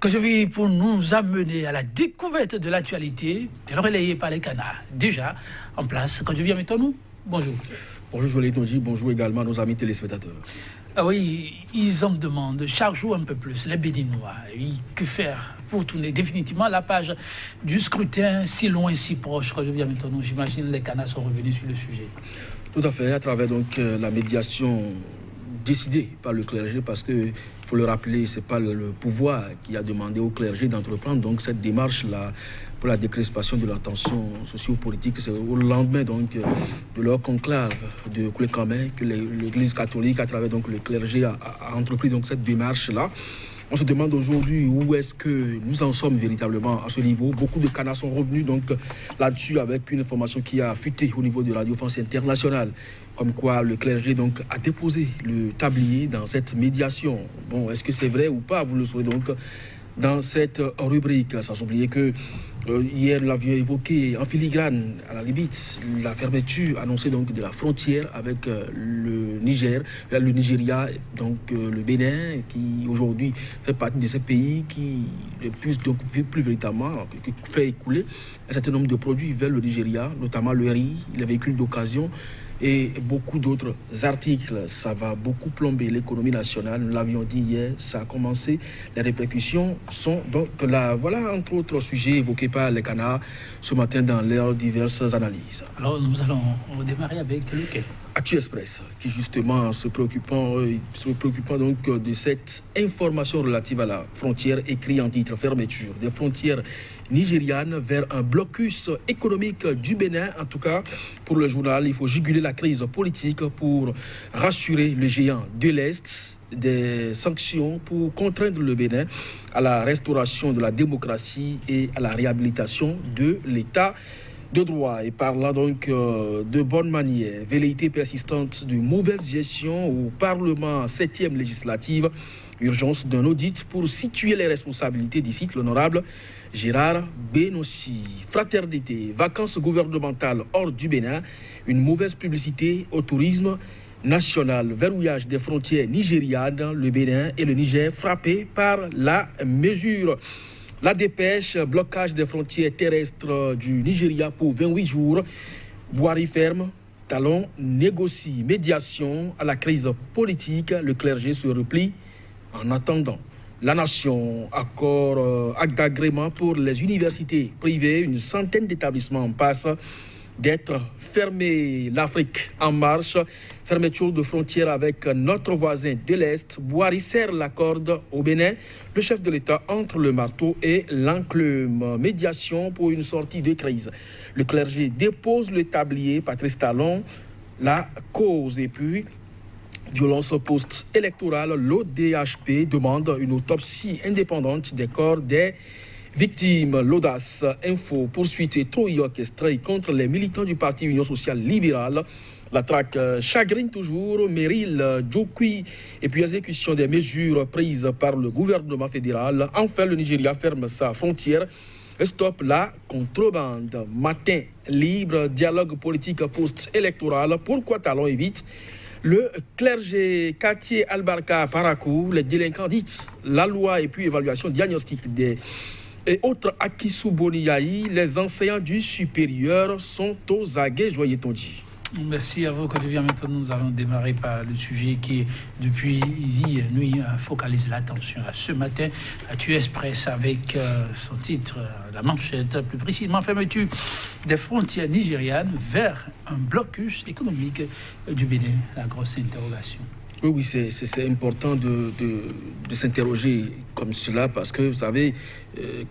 que je vais pour nous amener à la découverte de l'actualité, relayée par les canards. Déjà en place, quand je viens avec nous, bonjour. Bonjour Jolie Tonji, bonjour également à nos amis téléspectateurs. Ah oui, ils en demandent chaque jour un peu plus, les Béninois. Oui, que faire pour tourner définitivement la page du scrutin si loin, si proche. Quand je viens avec nous, j'imagine les canards sont revenus sur le sujet. Tout à fait, à travers donc la médiation décidée par le clergé, parce que il faut le rappeler, c'est pas le pouvoir qui a demandé au clergé d'entreprendre donc cette démarche-là pour la décrispation de la tension socio-politique. C'est au lendemain donc de leur conclave de Koulekamé que l'Église catholique, à travers donc le clergé, a entrepris donc cette démarche-là. On se demande aujourd'hui où est-ce que nous en sommes véritablement à ce niveau. Beaucoup de canards sont revenus donc là-dessus avec une information qui a fuité au niveau de Radio France Internationale, comme quoi le clergé donc a déposé le tablier dans cette médiation. Bon, est-ce que c'est vrai ou pas? Vous le saurez donc dans cette rubrique. Sans oublier que hier, nous l'avions évoqué en filigrane, à la limite, la fermeture annoncée donc de la frontière avec le Niger, le Nigeria, donc le Bénin, qui aujourd'hui fait partie de ces pays qui ne puissent donc plus véritablement, qui fait écouler un certain nombre de produits vers le Nigeria, notamment le riz, les véhicules d'occasion et beaucoup d'autres articles. Ça va beaucoup plomber l'économie nationale. Nous l'avions dit hier, ça a commencé. Les répercussions sont donc là. Voilà, entre autres sujets évoqués par les canards ce matin dans leurs diverses analyses. Alors, nous allons redémarrer avec lequel? Actu Express, qui justement se préoccupant donc de cette information relative à la frontière, écrit en titre fermeture des frontières nigérianes vers un blocus économique du Bénin. En tout cas, pour le journal, il faut juguler la crise politique pour rassurer le géant de l'Est, des sanctions pour contraindre le Bénin à la restauration de la démocratie et à la réhabilitation de l'État de droit. Et parlant donc de bonne manière, velléité persistante de mauvaise gestion au Parlement 7e législative, urgence d'un audit pour situer les responsabilités d'ici l'honorable Gérard Benossi. Fraternité, vacances gouvernementales hors du Bénin, une mauvaise publicité au tourisme national, verrouillage des frontières nigérianes, le Bénin et le Niger frappés par la mesure. La dépêche, blocage des frontières terrestres du Nigeria pour 28 jours. Boirie ferme, Talon négocie, médiation à la crise politique. Le clergé se replie en attendant. La nation, acte d'agrément pour les universités privées. Une centaine d'établissements passent d'être fermés. L'Afrique en marche. Fermeture de frontières avec notre voisin de l'Est. Boirie serre la corde au Bénin. Le chef de l'État entre le marteau et l'enclume. Médiation pour une sortie de crise. Le clergé dépose le tablier. Patrice Talon, la cause. Et puis, violence post-électorale. L'ODHP demande une autopsie indépendante des corps des victimes. L'audace info poursuite et trouille orchestrée contre les militants du parti Union sociale libérale. La traque chagrine toujours Meryl Djokui et puis exécution des mesures prises par le gouvernement fédéral. Enfin, le Nigeria ferme sa frontière et stoppe la contrebande. Matin libre, dialogue politique post-électoral. Pourquoi Talon évite le clergé quartier Albarka Parakou, les délinquants dites, la loi et puis évaluation diagnostique des et autres acquis sous Boniaï, les enseignants du supérieur sont aux aguets, joyeux-on dit. Merci à vous. Quand je viens maintenant, nous allons démarrer par le sujet qui, depuis hier nuit, focalise l'attention. Ce matin, Actu Express avec son titre, la manchette, plus précisément, fermeture des frontières nigérianes vers un blocus économique du Bénin. La grosse interrogation. Oui, c'est important de s'interroger comme cela parce que, vous savez,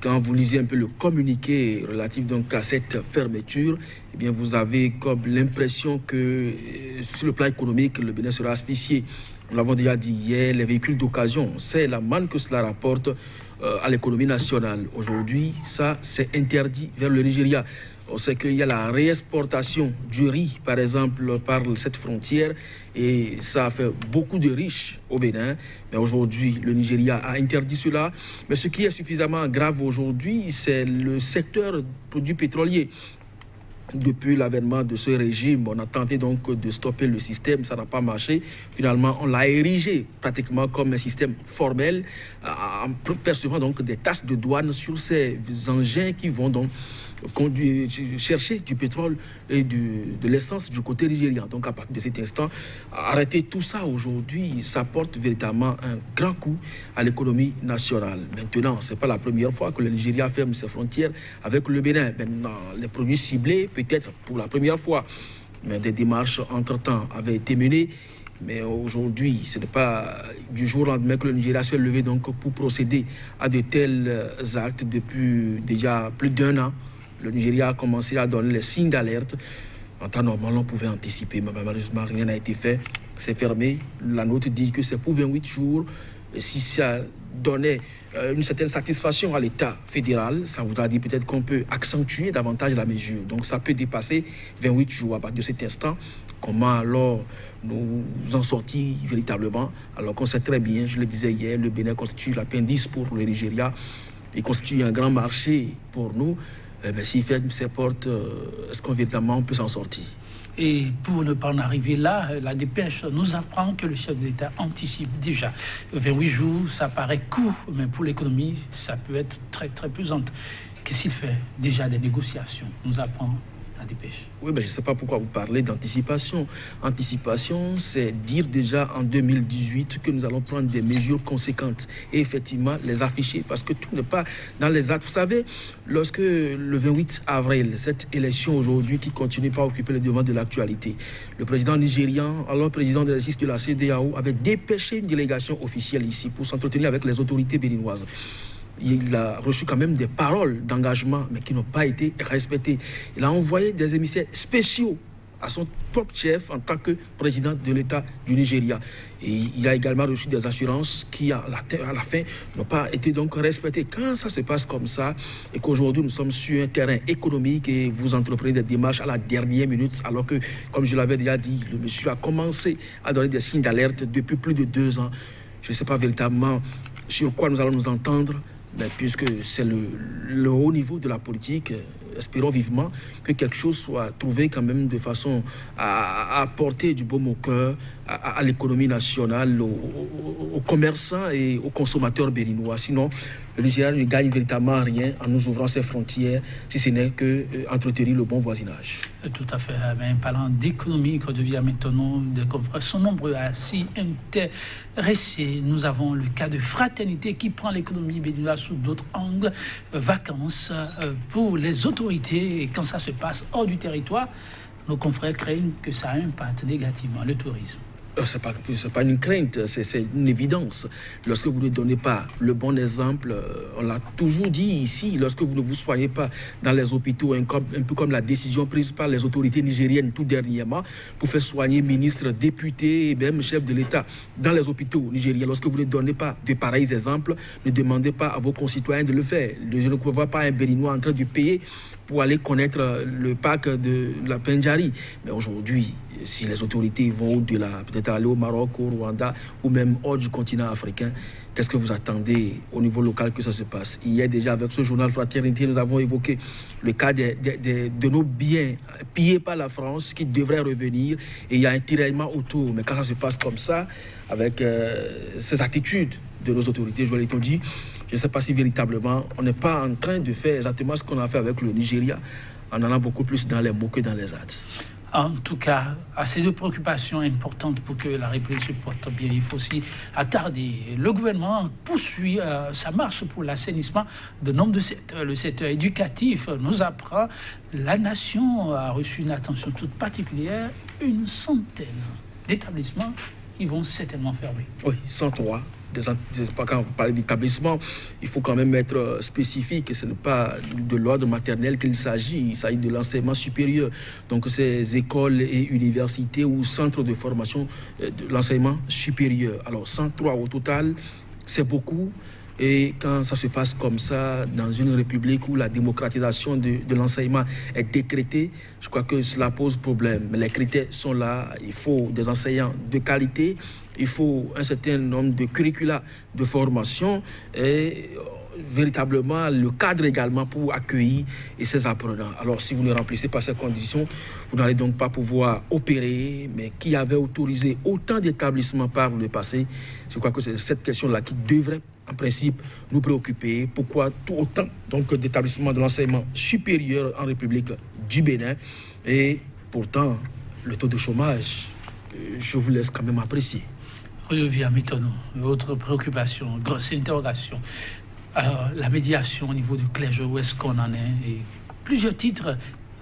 quand vous lisez un peu le communiqué relatif donc à cette fermeture, eh bien, vous avez comme l'impression que sur le plan économique, le Bénin sera asphyxié. Nous l'avons déjà dit hier, les véhicules d'occasion, c'est la manne que cela rapporte à l'économie nationale. Aujourd'hui, ça, c'est interdit vers le Nigeria. On sait qu'il y a la réexportation du riz, par exemple, par cette frontière, et ça a fait beaucoup de riches au Bénin. Mais aujourd'hui, le Nigeria a interdit cela. Mais ce qui est suffisamment grave aujourd'hui, c'est le secteur produits pétroliers. Depuis l'avènement de ce régime, on a tenté donc de stopper le système, ça n'a pas marché. Finalement, on l'a érigé pratiquement comme un système formel, en percevant donc des taxes de douane sur ces engins qui vont donc chercher du pétrole et de l'essence du côté nigérian. Donc à partir de cet instant, arrêter tout ça aujourd'hui, ça porte véritablement un grand coup à l'économie nationale. Maintenant, ce n'est pas la première fois que le Nigeria ferme ses frontières avec le Bénin. Maintenant, les produits ciblés, peut-être pour la première fois, mais des démarches entre-temps avaient été menées. Mais aujourd'hui, ce n'est pas du jour au lendemain que le Nigeria s'est levé donc pour procéder à de tels actes depuis déjà plus d'1 an. Le Nigeria a commencé à donner les signes d'alerte. En temps normal, on pouvait anticiper, mais malheureusement, rien n'a été fait. C'est fermé. La note dit que c'est pour 28 jours. Et si ça donnait une certaine satisfaction à l'État fédéral, ça voudra dire peut-être qu'on peut accentuer davantage la mesure. Donc ça peut dépasser 28 jours à partir de cet instant. Comment alors nous en sortir véritablement, alors qu'on sait très bien, je le disais hier, le Bénin constitue l'appendice pour le Nigeria. Il constitue un grand marché pour nous. S'il ferme ses portes, est-ce qu'on véritablement peut s'en sortir? Et pour ne pas en arriver là, la dépêche nous apprend que le chef de l'État anticipe déjà. 28 jours, ça paraît court, mais pour l'économie, ça peut être très, très pesant. Qu'est-ce qu'il fait? Déjà des négociations, nous apprend la dépêche. Oui, mais je ne sais pas pourquoi vous parlez d'anticipation. Anticipation, c'est dire déjà en 2018 que nous allons prendre des mesures conséquentes et effectivement les afficher, parce que tout n'est pas dans les actes. Vous savez, lorsque le 28 avril, cette élection aujourd'hui qui continue pas à occuper le devant de l'actualité, le président nigérian, alors président de l'exercice de la CEDEAO, avait dépêché une délégation officielle ici pour s'entretenir avec les autorités béninoises. Il a reçu quand même des paroles d'engagement, mais qui n'ont pas été respectées. Il a envoyé des émissaires spéciaux à son propre chef en tant que président de l'État du Nigeria. Et il a également reçu des assurances qui, à la fin, n'ont pas été donc respectées. Quand ça se passe comme ça, et qu'aujourd'hui nous sommes sur un terrain économique et vous entreprenez des démarches à la dernière minute, alors que, comme je l'avais déjà dit, le monsieur a commencé à donner des signes d'alerte depuis plus de 2 ans. Je ne sais pas véritablement sur quoi nous allons nous entendre, mais puisque c'est le haut niveau de la politique, espérons vivement que quelque chose soit trouvé quand même de façon à apporter du baume au cœur à l'économie nationale, aux commerçants et aux consommateurs béninois. Sinon, le Nigeria ne gagne véritablement rien en nous ouvrant ses frontières, si ce n'est que entretenir le bon voisinage. Tout à fait. Mais parlant d'économie, quand devient maintenant des confrères sont nombreux à s'y intéresser. Nous avons le cas de Fraternité qui prend l'économie béninoise sous d'autres angles. Vacances pour les autorités. Et quand ça se passe hors du territoire, nos confrères craignent que ça impacte négativement le tourisme. Ce n'est pas une crainte, c'est une évidence. Lorsque vous ne donnez pas le bon exemple, on l'a toujours dit ici, lorsque vous ne vous soignez pas dans les hôpitaux, un peu comme la décision prise par les autorités nigériennes tout dernièrement, pour faire soigner ministres, députés et même chefs de l'État dans les hôpitaux nigériens. Lorsque vous ne donnez pas de pareils exemples, ne demandez pas à vos concitoyens de le faire. Je ne vois pas un Béninois en train de payer pour aller connaître le parc de la Pendjari. Mais aujourd'hui, si les autorités vont au-delà, peut-être aller au Maroc, au Rwanda, ou même hors du continent africain, qu'est-ce que vous attendez au niveau local que ça se passe? Hier déjà, avec ce journal Fraternité, nous avons évoqué le cas de nos biens pillés par la France qui devraient revenir, et il y a un tiraillement autour. Mais quand ça se passe comme ça, avec ces attitudes de nos autorités, je l'ai dit, je ne sais pas si véritablement on n'est pas en train de faire exactement ce qu'on a fait avec le Nigeria, en allant beaucoup plus dans les mots que dans les actes. En tout cas, à ces deux préoccupations importantes pour que la République se porte bien, il faut aussi attarder. Le gouvernement poursuit sa marche pour l'assainissement de nombre de secteurs. Le secteur éducatif nous apprend. La nation a reçu une attention toute particulière. 100 d'établissements qui vont certainement fermer. Oui, 103. Quand vous parlez d'établissement, il faut quand même être spécifique. Ce n'est pas de l'ordre maternel qu'il s'agit. Il s'agit de l'enseignement supérieur. Donc, ces écoles et universités ou centres de formation de l'enseignement supérieur. Alors, 103 au total, c'est beaucoup. Et quand ça se passe comme ça, dans une république où la démocratisation de l'enseignement est décrétée, je crois que cela pose problème. Mais les critères sont là. Il faut des enseignants de qualité. Il faut un certain nombre de curricula de formation et véritablement le cadre également pour accueillir ces apprenants. Alors, si vous ne remplissez pas ces conditions, vous n'allez donc pas pouvoir opérer. Mais qui avait autorisé autant d'établissements par le passé? Je crois que c'est cette question-là qui devrait, en principe, nous préoccuper. Pourquoi autant d'établissements de l'enseignement supérieur en République du Bénin? Et pourtant, le taux de chômage, je vous laisse quand même apprécier. Olivier Amitono, votre préoccupation, grosse interrogation. Alors, la médiation au niveau du clergé, où est-ce qu'on en est? Et plusieurs titres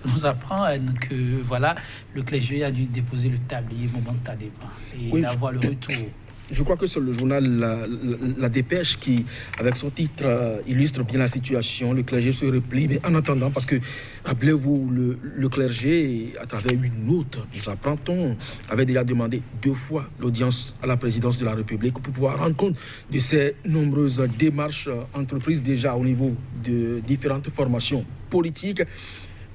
nous apprennent que voilà, le clergé a dû déposer le tablier momentanément et avoir le retour. Je crois que c'est le journal la Dépêche qui, avec son titre, illustre bien la situation. Le clergé se replie, mais en attendant, parce que, rappelez-vous, le clergé, à travers une note, nous apprend-on, avait déjà demandé 2 fois l'audience à la présidence de la République pour pouvoir rendre compte de ces nombreuses démarches entreprises déjà au niveau de différentes formations politiques.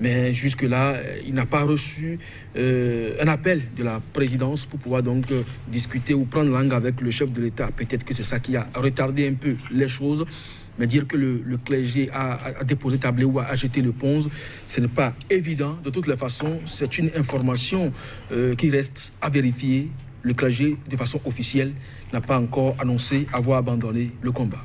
Mais jusque-là, il n'a pas reçu un appel de la présidence pour pouvoir donc discuter ou prendre langue avec le chef de l'État. Peut-être que c'est ça qui a retardé un peu les choses. Mais dire que le clergé a déposé tablé ou a jeté le ponce, ce n'est pas évident. De toutes les façons, c'est une information qui reste à vérifier. Le clergé, de façon officielle, n'a pas encore annoncé avoir abandonné le combat.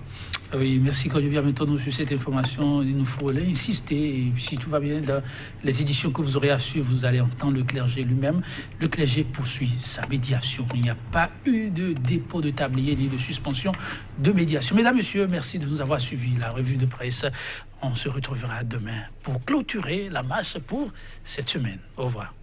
Oui, merci Olivier Amitono sur cette information. Il nous faut insister. Et si tout va bien, dans les éditions que vous aurez à suivre, vous allez entendre le clergé lui-même. Le clergé poursuit sa médiation. Il n'y a pas eu de dépôt de tablier ni de suspension de médiation. Mesdames, Messieurs, merci de nous avoir suivis. La revue de presse, on se retrouvera demain pour clôturer la marche pour cette semaine. Au revoir.